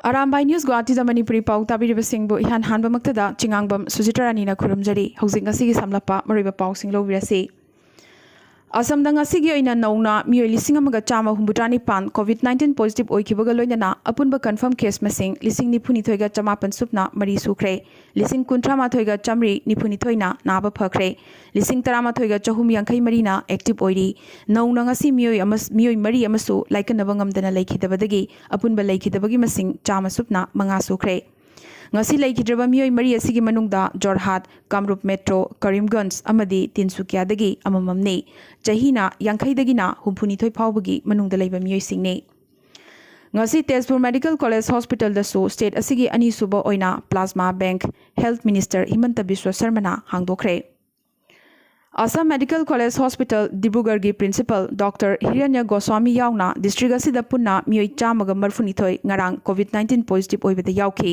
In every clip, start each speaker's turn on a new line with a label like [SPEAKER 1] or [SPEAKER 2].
[SPEAKER 1] Arambai News Guwahati da Manipuri Pau tabiribasingbu ihan hanbamaktada Chingangbam Sujitarani Kurumjari Housing Asigi Samlapa Mariba Pau Singlo Virasi Asam dang asigi oina nauna mioi lising amaga chama humbutrani pan COVID-19 positive oikibaga loinana apunba confirm case masing lising nipuni thoiga chamapan supna mari sukre lising kuntrama thoiga chamri nipuni thoina naba phakre lising tarama thoiga chahum yankai marina active oiri nauna ngasi mioi mari amasu laikanaba ngamdana laikhidabadagi apunba laikhidabagi masing chama supna manga sukre ngasi laikhidraba mioi mari asigi manungda Jorhat, Kamrup Metro, Karimganj amadi Tinsukia amamamne chahina yankaidagina humphunithoi phawbagi manungda leiba mioi singne ngasi Tezpur Medical College Hospital dasu state asigi ani suba oina Plasma Bank Health Minister Himanta Biswa Sarmana hangdokre Assam Medical College Hospital Dibrugarh gi Principal Dr. Hiranya Goswami yauna district asida punna mioi chamaga marfunithoi ngarang COVID-19 positive oibada yauki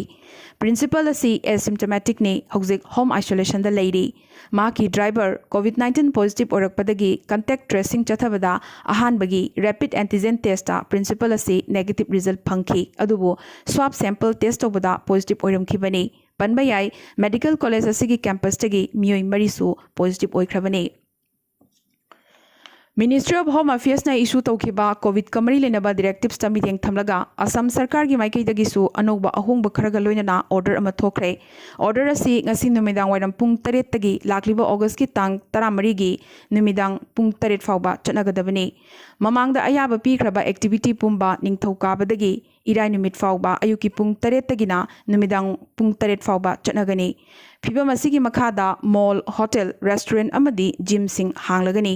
[SPEAKER 1] Principal asi asymptomatic ne hojik home isolation da leiri maki driver COVID-19 positive orakpadagi contact tracing chathabada ahanbagi rapid antigen test ta principal asi negative result phangki adubu swab sample test obada positive oiramkhibani Panbayai Medical College asigi campus tagi mioi marisu positive oikhrabani Ministry of Home Affairs na issue tawkiba COVID kamari lenaba directives ta mideng thamlaga Assam Sarkar gi maikei dagisu anouba ahongba kharaga loinana order ama thokre order asi ngasi numidang wairam pung 8 tagi lakliba August ki tang 13 gi numidang pung 8 fawba chatnagadabani mamangda ayaba pikhraba activity pumba ningthokabadagi Irai numit fawba ayuki pung 8 tagina numidang pung 8 fawba chatnagani Phibam asigi makhada mall hotel restaurant amadi gym sing hanglagani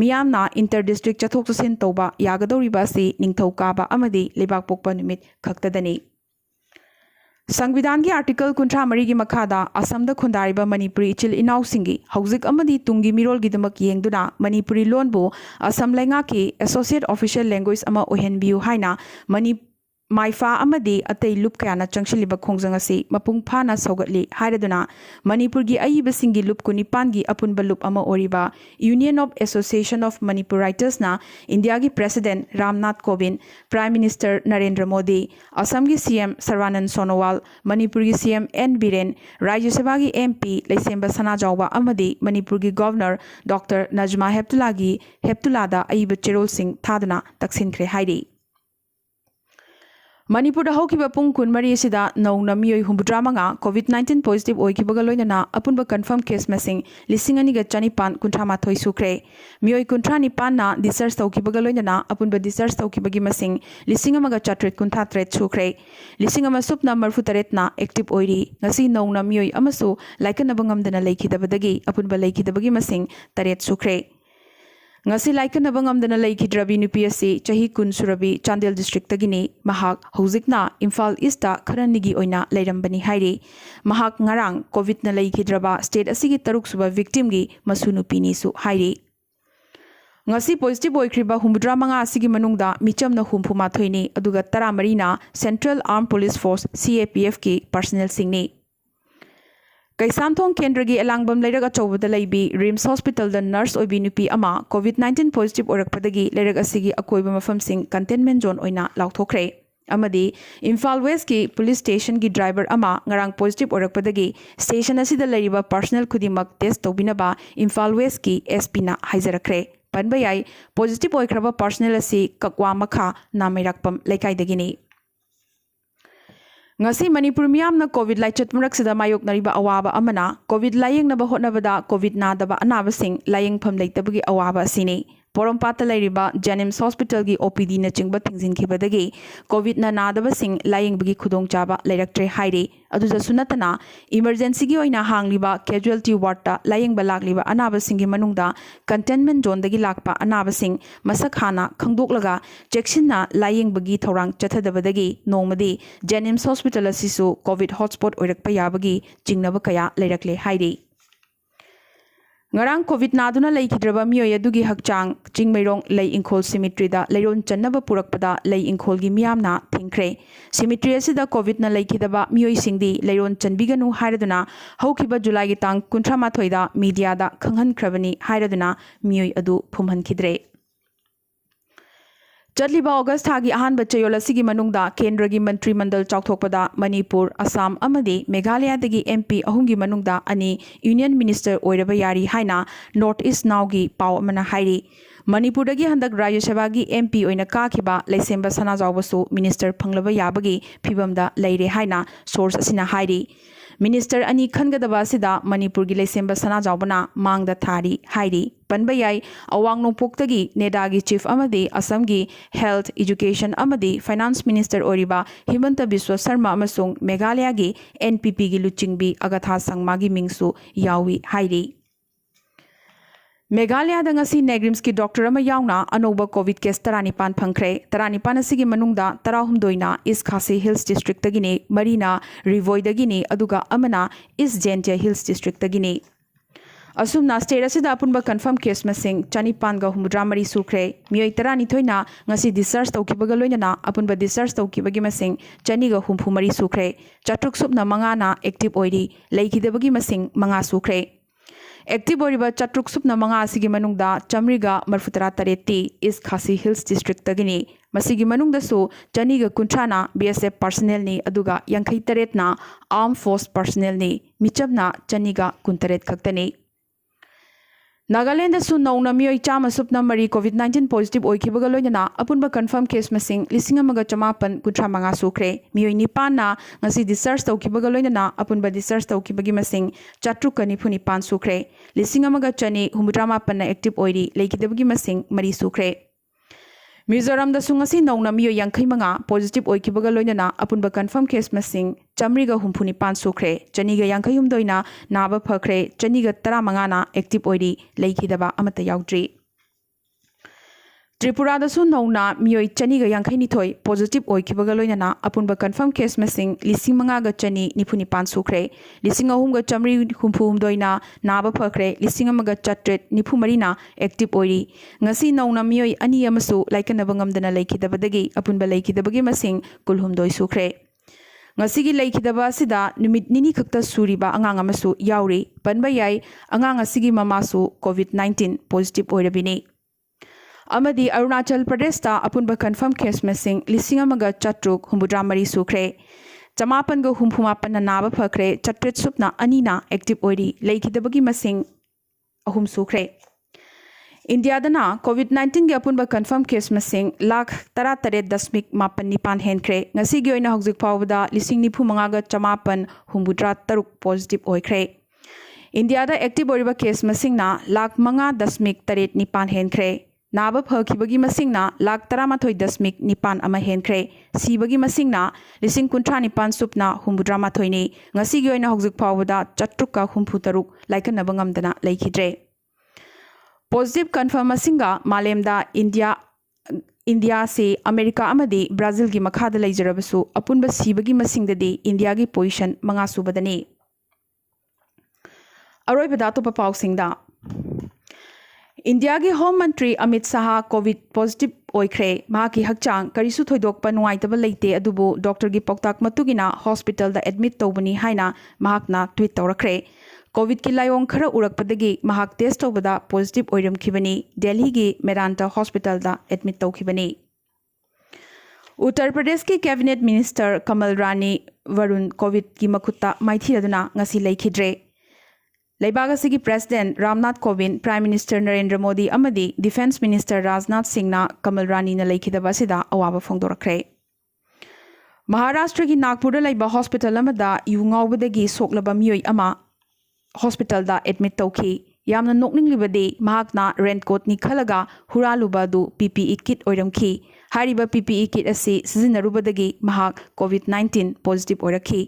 [SPEAKER 1] miyamna inter-district chathok chasin tawba yagadoriba asi ningthokaba amadi lebak pokpa numit khaktadani Sangvidhan gi article 53 gi makhada Assam da khundariba Manipuri ichil inau singi hojik amadi tungi mirol gi damak yengduna Manipuri lonbu Assam lenga ki associate official language ama ohenbiu haina Maifa amadi atei lup kayana changshiliba khongjang asi mapung phana saugatli hairaduna Manipur gi ayiba singi lup kunipan gi apunba lup ama oriba Union of Association of Manipur Writers na India gi President Ramnath Kovind Prime Minister Narendra Modi Assam gi CM Sarwanand Sonowal Manipur gi CM N Biren Rajya Sabha gi MP Leisemba Sanajawba amadi Manipur gi Governor Dr Najma Heptula da ayiba cherol sing thaduna taksinkhre hairi Manipur da haukiba pung kun mari sida nauna mioi humbudramanga COVID-19 positive oikibaga loinana apunba confirm case masing lisingani ga chanipan kunthama thoi sukre mioi kunthani pan na discharge taukibaga loinana apunba discharge taukibagi masing lisingama ga chatret kuntha threat sukre lisingama supna marfu taret na active oiri ngasi nauna mioi amasu laikanaba ngamdana leikhidabadagi apunba leikhidabagi masing taret sukre ngasi laikanaba ngamdana leikidrabi nupi asi chahi kun surabi Chandel district tagini mahak hojikna Imphal East ta kharanigi oina leirambani hairi mahak ngarang covid na leikidraba state asigi taruk suba victim gi masu nupi ni su hairi ngasi positive oikriba humudra manga asigi manungda michamna humphuma thoini aduga 13 na Central Armed Police Force CAPF ki personnel singni Kaisamthong Kendra gi Elangbam Leirag Achobada Leibi Rims Hospital da nurse oibi nupi ama COVID-19 positive orakpadagi Leirag asigi akoiba mafam sing containment zone oina lauthokre amadi Imphal West ki police station gi driver ama ngarang positive orakpadagi station asida leiriba personnel khudimak test tobinaba Imphal West ki SP na haizarakre panbayai positive oikraba personnel asi kakwa makha namairakpam leikaidagini ngasi Manipur miyamna COVID laichat muraksida mayok nariba awaba amana COVID layeng naba hotnabada COVID nadaba anaba sing layeng pham leitabagi awaba asini Porompata lairiba Janims Hospital gi OPD na chingba thingzin khibadagi COVID na nadaba sing layeng bagi khudong chaba leiraktre hairi aduja sunatana emergency gi oina hangliba casualty ward ta layeng balakliba anaba singi manungda containment zone dagi lakpa anaba sing masak hana khangdoklaga cheksinna layeng bagi thorang chathadabadagi nongmadi Janims Hospital asisu COVID hotspot oirakpa yabagi chingnaba kaya leirakle hairi Ngarang COVID naduna leikidraba mioi adugi hakchang chingmeirong lei inkhol cemetery da leiron channaba purakpada lei inkhol gi miyamna thingkre cemetery asida COVID na leikidaba mioi singdi leiron chanbiganu hairaduna haukiba July gi tang 38 da media da khanghan khrabani hairaduna mioi adu phumhan khidre ꯆꯠꯂꯤꯕ ꯑꯣꯒꯁ ꯊꯥꯒꯤ ꯑꯍꯥꯟꯕ ꯆꯌꯣꯜ ꯑꯁꯤꯒꯤ ꯃꯅꯨꯡꯗ ꯀꯦꯟꯗ꯭ꯔꯒꯤ ꯃꯟꯇ꯭ꯔꯤ ꯃꯟꯗꯜ ꯆꯥꯎꯊꯣꯛꯄꯗ ꯃꯅꯤꯄꯨꯔ, ꯑꯁꯥꯝ ꯑꯃꯗꯤ ꯃꯦꯘꯥꯂꯌꯥꯗꯒꯤ MP ꯑꯍꯨꯝꯒꯤ ꯃꯅꯨꯡꯗ ꯑꯅꯤ ꯌꯨꯅꯤꯌꯟ ꯃꯤꯅꯤꯁꯇꯔ ꯑꯣꯏꯔꯕ ꯌꯥꯔꯤ ꯍꯥꯏꯅ ꯅꯣꯔꯊ ꯏꯁ ꯅꯥꯎꯒꯤ ꯄꯥꯎ ꯑꯃꯅ ꯍꯥꯏꯔꯤ꯫ ꯃꯅꯤꯄꯨꯔꯗꯒꯤ ꯍꯟꯗꯛ ꯔꯥꯖ꯭ꯌ ꯁꯚꯥꯒꯤ MP ꯑꯣꯏꯅ ꯀꯥꯈꯤꯕ ꯂꯩꯁꯦꯝꯕ ꯁꯅꯥꯖꯥꯎꯕꯁꯨ ꯃꯤꯅꯤꯁꯇꯔ ꯐꯪꯂꯕ ꯌꯥꯕꯒꯤ ꯐꯤꯚꯝꯗ ꯂꯩꯔꯦ ꯍꯥꯏꯅ ꯁꯣꯔꯁ ꯑꯁꯤꯅ ꯍꯥꯏꯔꯤ꯫ ꯃꯤꯅꯤꯁꯇꯔ ꯑꯅꯤ ꯈꯟꯒꯗꯕ ꯑꯁꯤꯗ ꯃꯅꯤꯄꯨꯔꯒꯤ ꯂꯩꯁꯦꯝꯕ ꯁꯅꯥꯖꯥꯎꯕꯅ ꯃꯥꯡꯗ ꯊꯥꯔꯤ ꯍꯥꯏꯔꯤ꯫ ꯄꯟꯕ ꯌꯥꯏ ꯑꯋꯥꯡ ꯅꯣꯡꯄꯣꯛꯇꯒꯤ ꯅꯦꯗꯥꯒꯤ ꯆꯤꯐ ꯑꯃꯗꯤ ꯑꯁꯥꯝꯒꯤ ꯍꯦꯜꯊ, ꯏꯖꯨꯀꯦꯁꯟ ꯑꯃꯗꯤ ꯐꯥꯏꯅꯥꯟꯁ ꯃꯤꯅꯤꯁꯇꯔ ꯑꯣꯏꯔꯤꯕ ꯍꯤꯃꯟꯇ ꯕꯤꯁ꯭ꯋ ꯁꯔꯃ ꯑꯃꯁꯨꯡ ꯃꯦꯘꯥꯂꯌꯥꯒꯤ NPPꯒꯤ ꯂꯨꯆꯤꯡꯕꯤ ꯑꯒꯊꯥ ꯁꯪꯃꯥꯒꯤ ꯃꯤꯡꯁꯨ ꯌꯥꯎꯏ ꯍꯥꯏꯔꯤ꯫ ꯃꯦꯘꯥꯂꯌꯥꯗ ꯉꯁꯤ ꯅꯦꯒ꯭ꯔꯤꯝꯁꯀꯤ ꯗꯣꯛꯇꯔ ꯑꯃ ꯌꯥꯎꯅ ꯑꯅꯧꯕ ꯀꯣꯚꯤꯗ ꯀꯦꯁ 19 ꯐꯪꯈ꯭ꯔꯦ꯫ 19 ꯑꯁꯤꯒꯤ ꯃꯅꯨꯡꯗ 19ꯅ ꯏꯁ ꯈꯥꯁꯤ ꯍꯤꯜꯁ ꯗꯤꯁꯇ꯭ꯔꯤꯛꯇꯒꯤꯅꯤ, 4ꯅ ꯔꯤꯚꯣꯏꯗꯒꯤꯅꯤ ꯑꯗꯨꯒ ꯑꯃꯅ ꯏꯁ ꯖꯦꯟꯇꯤꯌꯥ ꯍꯤꯜꯁ ꯗꯤꯁꯇ꯭ꯔꯤꯛꯇꯒꯤꯅꯤ꯫ ꯑꯁꯨꯝꯅ ꯁ꯭ꯇꯦꯠ ꯑꯁꯤꯗ ꯑꯄꯨꯟꯕ ꯀꯟꯐꯥꯔꯝ ꯀꯦꯁ ꯃꯁꯤꯡ 963 ꯁꯨꯈ꯭ꯔꯦ꯫ ꯃꯤꯑꯣꯏ 12ꯅ ꯉꯁꯤ ꯗꯤꯁꯆꯥꯔꯖ ꯇꯧꯈꯤꯕꯒ ꯂꯣꯏꯅꯅ ꯑꯄꯨꯟꯕ ꯗꯤꯁꯆꯥꯔꯖ ꯇꯧꯈꯤꯕꯒꯤ ꯃꯁꯤꯡ 264 ꯁꯨꯈ꯭ꯔꯦ꯫ 605ꯅ ꯑꯦꯛꯇꯤꯚ ꯑꯣꯏꯔꯤ, ꯂꯩꯈꯤꯗꯕꯒꯤ ꯃꯁꯤꯡ 5 ꯁꯨꯈ꯭ꯔꯦ꯫ ꯑꯦꯛꯇꯤꯚ ꯑꯣꯏꯔꯤꯕ 605 ꯑꯁꯤꯒꯤ ꯃꯅꯨꯡꯗ 138ꯇꯤ ꯏꯁ ꯈꯥꯁꯤ ꯍꯤꯜꯁ ꯗꯤꯁꯇ꯭ꯔꯤꯛꯇꯒꯤꯅꯤ꯫ ꯃꯁꯤꯒꯤ ꯃꯅꯨꯡꯗꯁꯨ 230ꯅ BSF ꯄꯥꯔꯁꯣꯅꯦꯜꯅꯤ ꯑꯗꯨꯒ 58ꯅ ꯑꯥꯔꯝ ꯐꯣꯔꯁ ꯄꯥꯔꯁꯣꯅꯦꯜꯅꯤ꯫ ꯃꯤꯆꯝꯅ 298 ꯈꯛꯇꯅꯤ꯫ ꯅꯥꯒꯥꯂꯦꯟꯗꯁꯨ ꯅꯧꯅ ꯃꯤꯑꯣꯏ 103 ꯀꯣꯚꯤꯗ-19 ꯄꯣꯖꯤꯇꯤꯚ ꯑꯣꯏꯈꯤꯕꯒ ꯂꯣꯏꯅꯅ ꯑꯄꯨꯟꯕ ꯀꯟꯐꯥꯔꯝ ꯀꯦꯁ ꯃꯁꯤꯡ 1935 ꯁꯨꯈ꯭ꯔꯦ꯫ ꯃꯤꯑꯣꯏ 9ꯅ ꯉꯁꯤ ꯗꯤꯁꯆꯥꯔꯖ ꯇꯧꯈꯤꯕꯒ ꯂꯣꯏꯅꯅ ꯑꯄꯨꯟꯕ ꯗꯤꯁꯆꯥꯔꯖ ꯇꯧꯈꯤꯕꯒꯤ ꯃꯁꯤꯡ 694 ꯁꯨꯈ꯭ꯔꯦ꯫ 1198ꯅ ꯑꯦꯛꯇꯤꯚ ꯑꯣꯏꯔꯤ, ꯂꯩꯈꯤꯗꯕꯒꯤ ꯃꯁꯤꯡ 4 ꯁꯨꯈ꯭ꯔꯦ꯫ ꯃꯤꯖꯣꯔꯥꯝꯗꯁꯨꯉꯁꯤ ꯅꯧꯅ ꯃꯤꯑꯣꯏ 55 ꯄꯣꯖꯤꯇꯤꯚ ꯑꯣꯏꯈꯤꯕꯒ ꯂꯣꯏꯅꯅ ꯑꯄꯨꯟꯕ ꯀꯟꯐꯥꯔꯝ ꯀꯦꯁ ꯃꯁꯤꯡ 169 ꯁꯨꯈ꯭ꯔꯦ꯫ 252ꯅ ꯅꯥꯕ ꯐꯈ꯭ꯔꯦ, 215ꯅ ꯑꯦꯛꯇꯤꯚ ꯑꯣꯏꯔꯤ, ꯂꯩꯈꯤꯗꯕ ꯑꯃꯠꯇ ꯌꯥꯎꯗ꯭ꯔꯤ꯫ ꯇ꯭ꯔꯤꯄꯨꯔꯥꯗꯁꯨ ꯅꯧꯅ ꯃꯤꯑꯣꯏ 252 ꯄꯣꯖꯤꯇꯤꯚ ꯑꯣꯏꯈꯤꯕꯒ ꯂꯣꯏꯅꯅ ꯑꯄꯨꯟꯕ ꯀꯟꯐꯥꯔꯝ ꯀꯦꯁ ꯃꯁꯤꯡ 52,297 ꯁꯨꯈ꯭ꯔꯦ꯫ 3,1humdoina ꯅꯥꯕ ꯐꯈ꯭ꯔꯦ, 1,894ꯅ ꯑꯦꯛꯇꯤꯚ ꯑꯣꯏꯔꯤ꯫ ꯉꯁꯤ ꯅꯧꯅ ꯃꯤꯑꯣꯏ 2 ꯑꯃꯁꯨ ꯂꯥꯏꯀꯠꯅꯕ ꯉꯝꯗꯅ ꯂꯩꯈꯤꯗꯕꯗꯒꯤ ꯑꯄꯨꯟꯕ ꯂꯩꯈꯤꯗꯕꯒꯤ ꯃꯁꯤꯡ 12 ꯁꯨꯈ꯭ꯔꯦ꯫ ꯉꯁꯤꯒꯤ ꯂꯩꯈꯤꯗꯕ ꯑꯁꯤꯗ ꯅꯨꯃꯤꯠ 2 ꯈꯛꯇ ꯁꯨꯔꯤꯕ ꯑꯉꯥꯡ ꯑꯃꯁꯨ ꯌꯥꯎꯔꯤ꯫ ꯄꯟꯕ ꯌꯥꯏ ꯑꯉꯥꯡ ꯑꯁꯤꯒꯤ ꯃꯃꯥꯁꯨ ꯀꯣꯚꯤꯗ-19 ꯄꯣꯖꯤꯇꯤꯚ ꯑꯣꯏꯔꯕꯤꯅꯤ꯫ ꯑꯃꯗꯤ ꯑꯔꯨꯅꯥꯆꯜ ꯄ꯭ꯔꯗꯦꯁꯇ ꯑꯄꯨꯟꯕ ꯀꯟꯐꯥꯔꯝ ꯀꯦꯁ ꯃꯁꯤꯡ 1,763 ꯁꯨꯈ꯭ꯔꯦ꯫ 568ꯅ ꯅꯥꯕ ꯐꯈ꯭ꯔꯦ, 802ꯅ ꯑꯦꯛꯇꯤꯚ ꯑꯣꯏꯔꯤ, ꯂꯩꯈꯤꯗꯕꯒꯤ ꯃꯁꯤꯡ 3 ꯁꯨꯈ꯭ꯔꯦ꯫ ꯏꯟꯗꯤꯌꯥꯗꯅ ꯀꯣꯚꯤꯗ-19ꯒꯤ ꯑꯄꯨꯟꯕ ꯀꯟꯐꯥꯔꯝ ꯀꯦꯁ ꯃꯁꯤꯡ 1,18.79 ꯍꯦꯟꯈ꯭ꯔꯦ꯫ ꯉꯁꯤꯒꯤ ꯑꯣꯏꯅ ꯍꯧꯖꯤꯛ ꯐꯥꯎꯕꯗ 95,963 ꯄꯣꯖꯤꯇꯤꯚ ꯑꯣꯏꯈ꯭ꯔꯦ꯫ ꯏꯟꯗꯤꯌꯥꯗ ꯑꯦꯛꯇꯤꯚ ꯑꯣꯏꯔꯤꯕ ꯀꯦꯁ ꯃꯁꯤꯡꯅ 5,000,89 ꯍꯦꯟꯈ꯭ꯔꯦ꯫ नाब फखिबगी मसिंगना 119.91 हेनख्रे सिबगी मसिंगना 19,963 नि ngasiगी oina hojik phawda 763 laikanaba ngamdana laikhidre positive confirm masinga malemda India se America amadi Brazil gi makhada leijarabasu apunba sibagi masingdadi India gi position manga subadani aroibada topa pausingda India gi Home Ministry Amit Shah COVID positive oikre mahaki hakchang karisu thoidokpa nuaitaba leite adubu doctor gi poktak matugina hospital da admit tobani haina mahakna tweet tawrakre COVID ki layong khara urakpadagi mahak test tobada positive oiramkhibani Delhi gi Medanta hospital da admit tawkhibani Uttar Pradesh ki cabinet minister Kamal Rani Varun COVID ki makutta maithiraduna ngasi laikhidre Laibagasi President Ramnath Kovind, Prime Minister Narendra Modi amadi Defence Minister Rajnath Singh na Kamal Rani na laikhidabasida awaba phongdorakre. Maharashtra ki Nagpur da laiba hospital amada yungaubadagi soklaba miyoi ama hospital da admit tawki. Yamna nokninglibadi mahakna raincoat ni khalaga huraluba du PPE kit oiramki. Hariba PPE kit asi sizinarubadagi mahak COVID-19 positive oirakhi.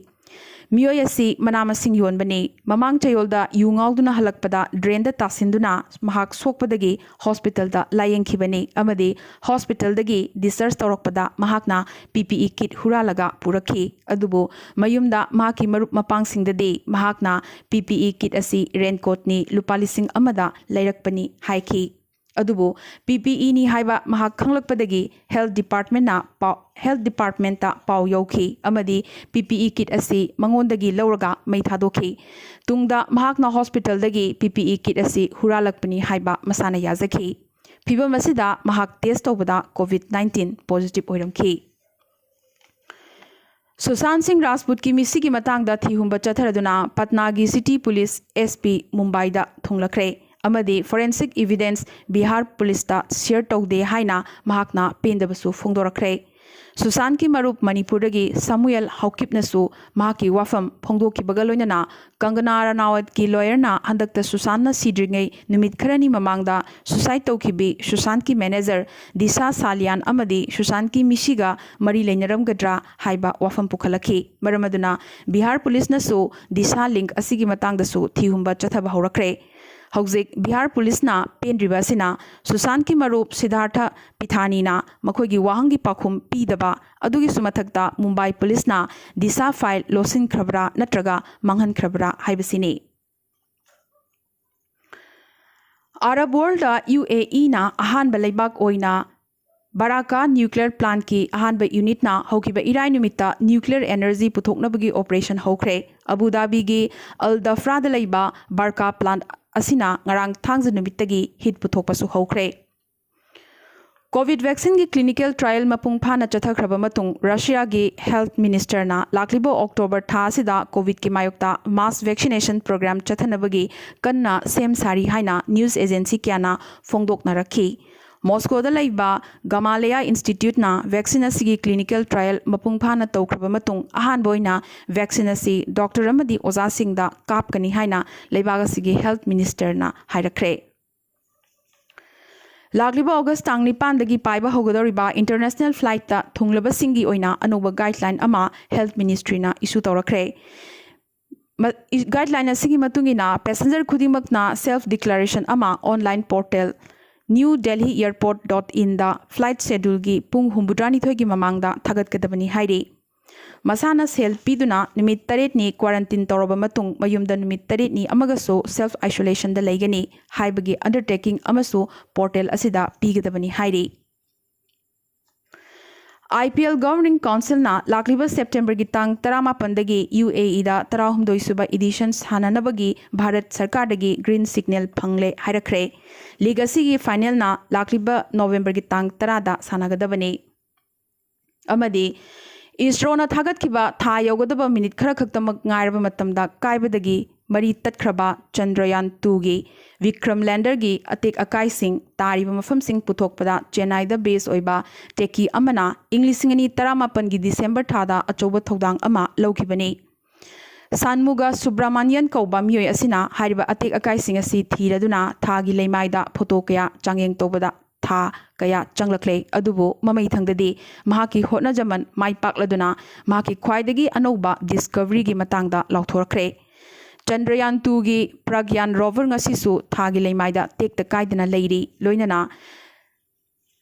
[SPEAKER 1] Miyoi asi manamasing yonbani mamang chayolda yungauduna halakpada drain da tasinduna mahak sokpadagi hospital da layengkhibani amadi hospital dagi discharge tawrakpada mahakna PPE kit huralaga purakhi adubu mayumda mahaki marup mapangsingdadi mahakna PPE kit asi raincoat ni lupa lising amada lairakpani haiki adubu PPE ni haiba mahak khanglakpadagi health department ta pau yauki amadi PPE kit asi mangondagi lauraga mai thadoki tungda mahakna hospital dagi PPE kit asi huralakpani haiba masana yazaki फिबम असिदा महाक test तौबदा कोविड-19 positive ओइरमखी सुशांत सिंह राजपूत की मिसी की मतंग थीहुब चथरदुना पटना की सिटी पुलिस SP मुंबई थोंलख्रे अमदी forensic evidence Bihar police share तौदे हाइना महाकना पेंदबसु फोंदोरख्रे सुशांत की मरूप मणिपुर की सामुएल हौकिपनसु महाकी वाफम फोंदोखिबगा लोइनना कंगना रनावत की लॉयरना हंदकता सुशांत सिद्रिंगै नुमित खरनी ममांगदा सुसाइड तौखिबी सुशांत की मैनेजर दिशा सालियान अमदी सुशांत की मिशीगा मरी लेनरमगद्रा हाइबा वाफम पुखलखी मरमदुना बिहार पुलिस नसु दिशा लिंक असिगी मतंगदसु थीहुंबा चथबा हौरख्रे हौजिक बिहार पुलिसना पेंद्रिबासिना सुशांत की मरूप सिद्धार्थ पिथानीना मखोगी वाहंगी पाखुम पीदबा अदुगी सुमथक्ता मुंबई पुलिसना दिशा फाइल लोसिनख्रबरा नत्रगा मांगहनख्रबरा हाइबसिनी अरब वर्ल्ड UAE ना अहानबा लेबाक ओइना बाराका न्यूक्लियर प्लांट की अहानबा यूनिटना हौकिबा इराई नुमित्ता न्यूक्लियर एनर्जी पुथोकनबगी ऑपरेशन हौख्रे अबू धाबी की अल दफ्राद लेबा बारका प्लांट असिना ngarang thangza numittagi hit puthokpasu hौख्रे कोविड वैक्सीन की क्लिनिकल ट्रायल मपुंग फाना चथख्रबा मतुंग रशिया की हेल्थ मिनिस्टर ना लाक्लिबो अक्टोबर थासिदा कोविड की मायोक्ता मास वैक्सीनेशन प्रोग्राम चथनबगी कन्ना सेम सारी हाइना न्यूज एजेंसी क्याना फोंदोकना रखी मॉस्कोदा लैबा गमालेया इंस्टीट्यूट ना वैक्सीन असिगी क्लिनिकल ट्रायल मपुंग फाना तौख्रबा मतुंग अहानबा ओइना वैक्सीन असी डॉक्टर अमदी ओजासिंगदा कापकनी हाइना लैबाग असिगी हेल्थ मिनिस्टर ना हाइरख्रे लाग्लिबा अगस्त तांग 9 दगी पाइबा होगदौरिबा इंटरनेशनल फ्लाइट ता थुंगलबसिंगी ओइना अनोबा गाइडलाइन अमा हेल्थ मिनिस्ट्री ना इशू तौरख्रे गाइडलाइन असिगी मतुंगिना पैसेंजर खुदिमकना सेल्फ डिक्लेरेशन अमा online portal new Delhi airport दा फ्लाइट शेड्यूल की पुंग हुंबुद्रानिथोय की ममांगदा थागतकदबनी हाइरी मसाना सेल पीदुना निमित 8 नि क्वारंटीन तौरबा मतुंग मयुमदा निमित 8 नि अमगसो सेल्फ आइसोलेशन दा लेगनी हाइबगी अंडरटेकिंग अमसो पोर्टल असिदा पीगदबनी हाइरी IPL गवर्निंग काउंसिल ना लाक्लिबा सेप्टेम्बर की तांग 18 दगी UAE दा 32 सुबा एडिशन हाननबगी भारत सरकार दगी ग्रीन सिग्नल फंगले हाइरख्रे लीग असिगी फाइनल ना लाक्लिबा नवंबर की तांग 10 दा सानागदबनी अमदी इसरोना थागतखिबा था यौगदबा मिनिट खरा खक्तमक ngairaba matamda kaibadagi mari tatkraba chandrayaan 2 gi vikram lander gi atek akai sing tariba mafam sing puthokpada chennai da base oiba teki amana inglisingani 18 gi december thada achoba thodang ama lawkhibani sanmuga subramanian kauba mioi asina hariba atek akai sing asi thiraduna thagi leimaida photo kaya changyeng tobada था कया चंगलख्ले अदुबो ममई थंगददी महाकी होटनाजमन माई पाकलदुना महाकी ख्वाइदगी अनौबा discovery की मतंगदा लाउथोरख्रे चंद्रयान 2 की Pragyan rover ngasisu थागी लेमाइदा टेक्ता काइदना लेरी लोइनना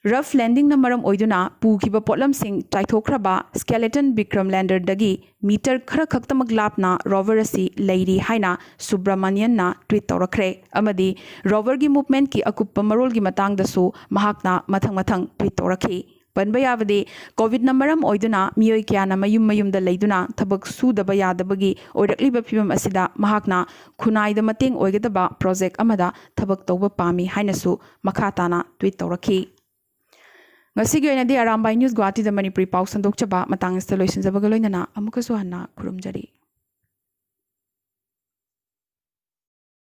[SPEAKER 1] रफ लैंडिंग नमरम ओइदुना पुखिबा पोटलम सिंह चाइथोख्रबा स्केलेटन विक्रम लैंडर दगी मीटर खरा खक्तमक लापना रोवर असी लेरी हाइना सुब्रमण्यन ना ट्वीट तौरख्रे अमदी रोवर की मूवमेंट की अकुप्पा मरोल की मतंगदसु महाकना मथंग मथंग ट्वीट तौरखी पनबा याबदे कोविड नंबरम ओइदुना मियोय क्याना मयुम मयुमदा लेदुना थबक सुदबा यादबगी ओइरक्लिबा फिबम असिदा महाकना खुनाइदा मतेंग ओइगदबा प्रोजेक्ट अमदा थबक तौबा पामी हाइनसु मखाताना tweet तौरखी ngasi gi oina di arambai news guwahati da manipuri pau sandok chaba matang sta loisin jabaga loinana amukasu hanna khurumjari